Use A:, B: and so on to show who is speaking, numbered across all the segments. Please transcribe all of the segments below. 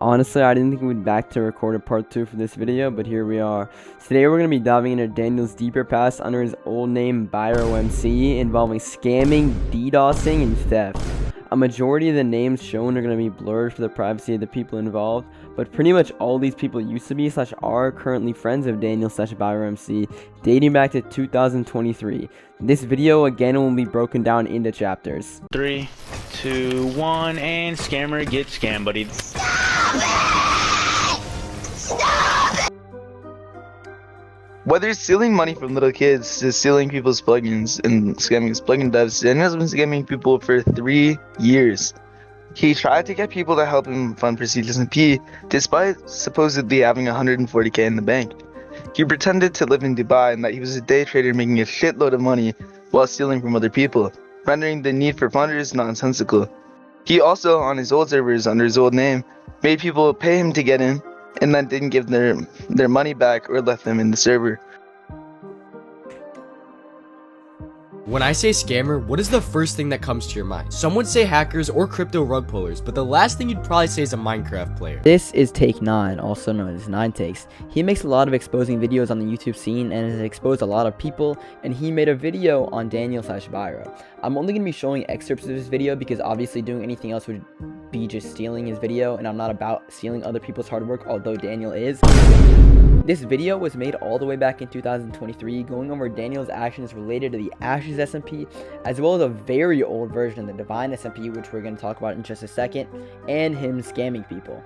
A: Honestly, I didn't think we'd back to record a part 2 for this video, but here we are. Today we're going to be diving into Daniel's deeper past under his old name ByroMC, involving scamming, DDoSing, and theft. A majority of the names shown are going to be blurred for the privacy of the people involved, but pretty much all these people used to be / are currently friends of Daniel / ByroMC, dating back to 2023. This video again will be broken down into chapters.
B: 3, 2, 1, and scammer gets scammed, buddy.
C: Whether it's stealing money from little kids to stealing people's plugins and scamming plugin devs, Daniel's been scamming people for 3 years. He tried to get people to help him fund Prestige SMP, despite supposedly having 140k in the bank. He pretended to live in Dubai and that he was a day trader making a shitload of money while stealing from other people, rendering the need for funders nonsensical. He also, on his old servers under his old name, made people pay him to get in, and then didn't give their money back or left them in the server.
D: When I say scammer, what is the first thing that comes to your mind? Some would say hackers or crypto rug pullers, but the last thing you'd probably say is a Minecraft player.
A: This is Take 9, also known as 9 Takes. He makes a lot of exposing videos on the YouTube scene and has exposed a lot of people, and he made a video on Daniel / Byro. I'm only going to be showing excerpts of his video because obviously doing anything else would be just stealing his video, and I'm not about stealing other people's hard work, although Daniel is. This video was made all the way back in 2023, going over Daniel's actions related to the Ashes SMP, as well as a very old version of the Divine SMP, which we're going to talk about in just a second, and him scamming people.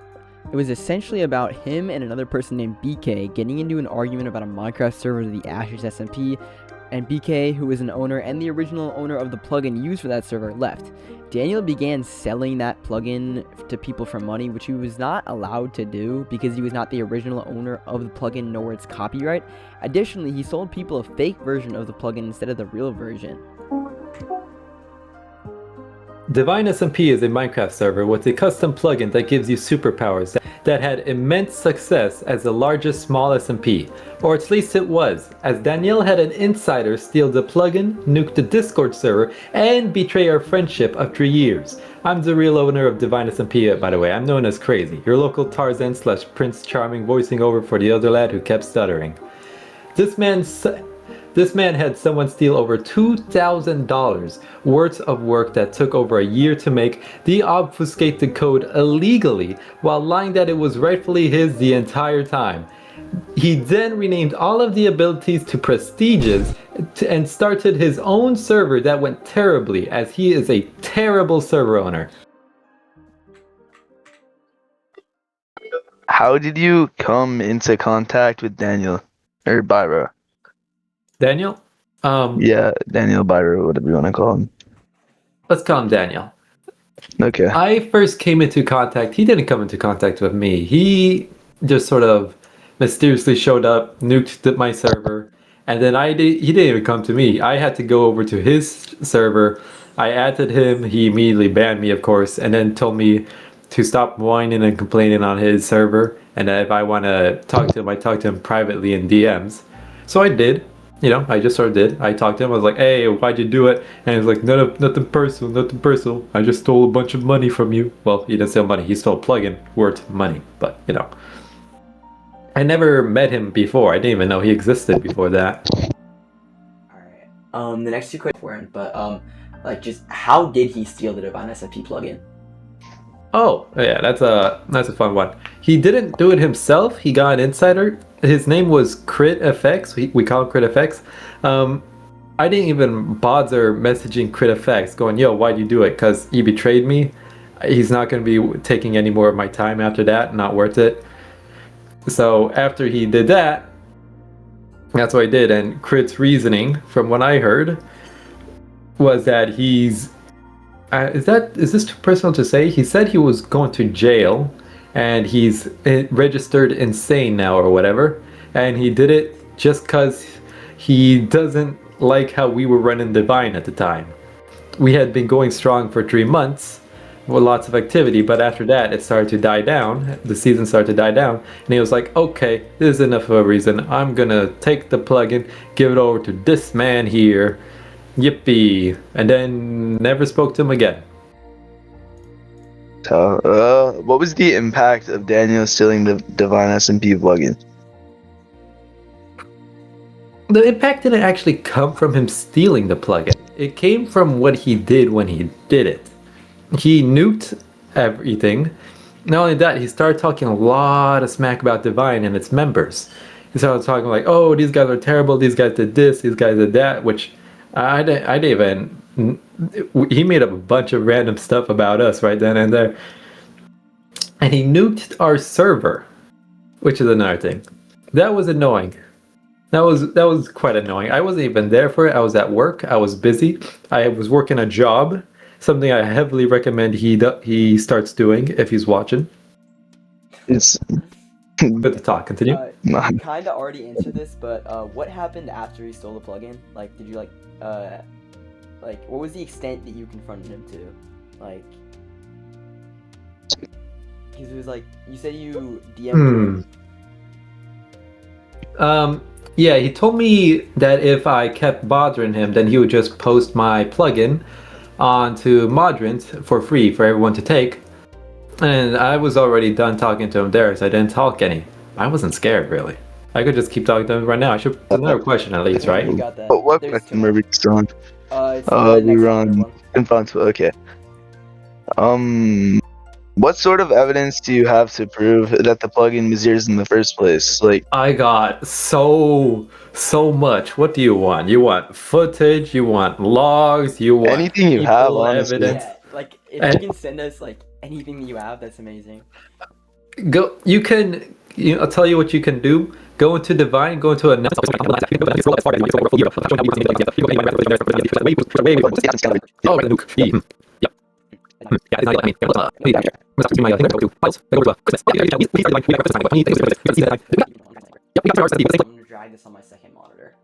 A: It was essentially about him and another person named BK getting into an argument about a Minecraft server of the Ashes SMP, and BK, who was an owner and the original owner of the plugin used for that server, left. Daniel began selling that plugin to people for money, which he was not allowed to do because he was not the original owner of the plugin nor its copyright. Additionally, he sold people a fake version of the plugin instead of the real version.
E: Divine SMP is a Minecraft server with a custom plugin that gives you superpowers that had immense success as the largest small SMP, or at least it was, as Daniel had an insider steal the plugin, nuke the Discord server, and betray our friendship of 3 years. I'm the real owner of Divine SMP, by the way. I'm known as Crazy, your local Tarzan / Prince Charming voicing over for the other lad who kept stuttering. This man had someone steal over $2,000 worth of work that took over a year to make, de-obfuscate the code illegally while lying that it was rightfully his the entire time. He then renamed all of the abilities to Prestiges and started his own server that went terribly, as he is a terrible server owner.
C: How did you come into contact with Daniel or Byro?
E: Daniel?
C: Yeah, Daniel, Byro, whatever you want to call him.
E: Let's call him Daniel.
C: Okay.
E: I first came into contact, he didn't come into contact with me. He just sort of mysteriously showed up, nuked my server, and then he didn't even come to me. I had to go over to his server. I added him, he immediately banned me, of course, and then told me to stop whining and complaining on his server, and that if I want to talk to him, I talk to him privately in DMs. So I did. You know, I just sort of did. I talked to him. I was like, "Hey, why'd you do it?" And he's like, "Nothing personal, nothing personal. I just stole a bunch of money from you." Well, he didn't steal money. He stole a plugin worth money. But you know, I never met him before. I didn't even know he existed before that.
A: Alright. The next two questions weren't, but like, just how did he steal the Divine SMP plugin?
E: Oh, yeah, that's a fun one. He didn't do it himself. He got an insider. His name was CritFX. We call him CritFX. I didn't even bother messaging CritFX going, "Yo, why'd you do it?" Because he betrayed me. He's not going to be taking any more of my time after that. Not worth it. So after he did that, that's what I did. And Crit's reasoning, from what I heard, was that he's... is this too personal to say? He said he was going to jail and he's registered insane now or whatever, and he did it just because he doesn't like how we were running Divine at the time. We had been going strong for 3 months with lots of activity, but after that it started to die down. The season started to die down, and he was like, "Okay, this is enough of a reason. I'm gonna take the plugin, give it over to this man here. Yippee," and then never spoke to him again.
C: What was the impact of Daniel stealing the Divine SMP plugin?
E: The impact didn't actually come from him stealing the plugin. It came from what he did when he did it. He nuked everything. Not only that, he started talking a lot of smack about Divine and its members. He started talking like, "Oh, these guys are terrible. These guys did this. These guys did that," which I didn't even. He made up a bunch of random stuff about us right then and there. And he nuked our server, which is another thing. That was annoying. That was quite annoying. I wasn't even there for it. I was at work. I was busy. I was working a job, something I heavily recommend he starts doing if he's watching.
C: It's
E: Good to talk. Continue.
A: You kind of already answered this, but what happened after he stole the plugin? Like, did you like what was the extent that you confronted him to? Like, because it was like you said you DM'd him.
E: Yeah, he told me that if I kept bothering him, then he would just post my plugin onto Modrint for free for everyone to take. And I was already done talking to him there, so I didn't talk any. I wasn't scared, really. I could just keep talking to him right now. I should. Another question at least, right?
A: You got that.
C: But what
A: There's
C: question
A: two
C: were
A: more.
C: we still on?
A: It's the
C: we
A: next
C: were
A: one.
C: on confront. Okay. What sort of evidence do you have to prove that the plugin was yours in the first place? Like,
E: I got so much. What do you want? You want footage? You want logs? You want
C: anything you have,
E: people
C: honestly.
E: evidence?
A: Yeah, like if you can send us like anything that you have, that's amazing.
E: Go. You can. I'll tell you what you can do. Go into Divine. Go into a.
A: I'm gonna drag this on my second monitor.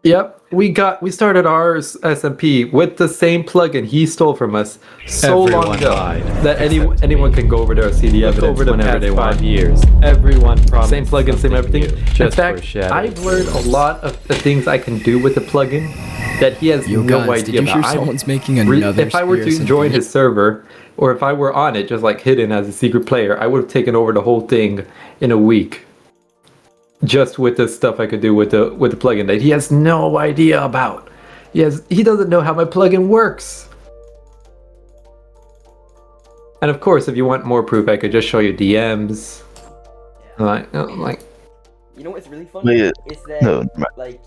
E: Yep, we started our SMP with the same plugin he stole from us so long
D: Everyone
E: ago
D: lied,
E: that anyone can go over there and see the evidence
D: over the
E: whenever
D: past
E: they want.
D: 5 years, everyone promised
E: Same plugin, same
D: something
E: everything.
D: new,
E: In
D: just
E: fact,
D: for shadow.
E: I've learned a lot of the things I can do with the plugin that he has
F: Yo
E: no
F: guys,
E: idea
F: did you hear
E: about.
F: someone's making another
E: If I were to
F: Spears and
E: join
F: Beat?
E: his server, or if I were on it just like hidden as a secret player, I would have taken over the whole thing in a week. Just with the stuff I could do with the plugin that he has no idea about. He doesn't know how my plugin works. And of course, if you want more proof, I could just show you DMs. Like,
A: You know what's really funny?
C: Wait,
A: Is that
C: no,
A: like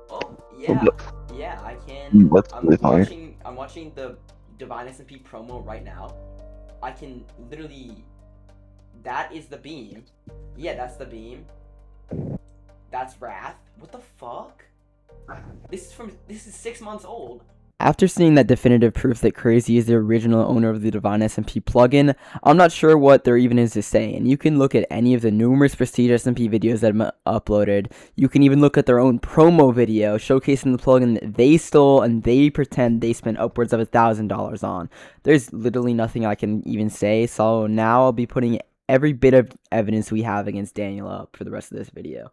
A: oh yeah, I can.
C: That's really funny.
A: I'm watching the Divine SMP promo right now. I can literally. That is the beam. Yeah, that's the beam. That's Wrath. What the fuck? This is 6 months old. After seeing that definitive proof that Crazy is the original owner of the Divine SMP plugin, I'm not sure what there even is to say, and you can look at any of the numerous Prestige SMP videos that have uploaded. You can even look at their own promo video showcasing the plugin that they stole and they pretend they spent upwards of $1,000 on. There's literally nothing I can even say, so now I'll be putting every bit of evidence we have against Daniel up for the rest of this video.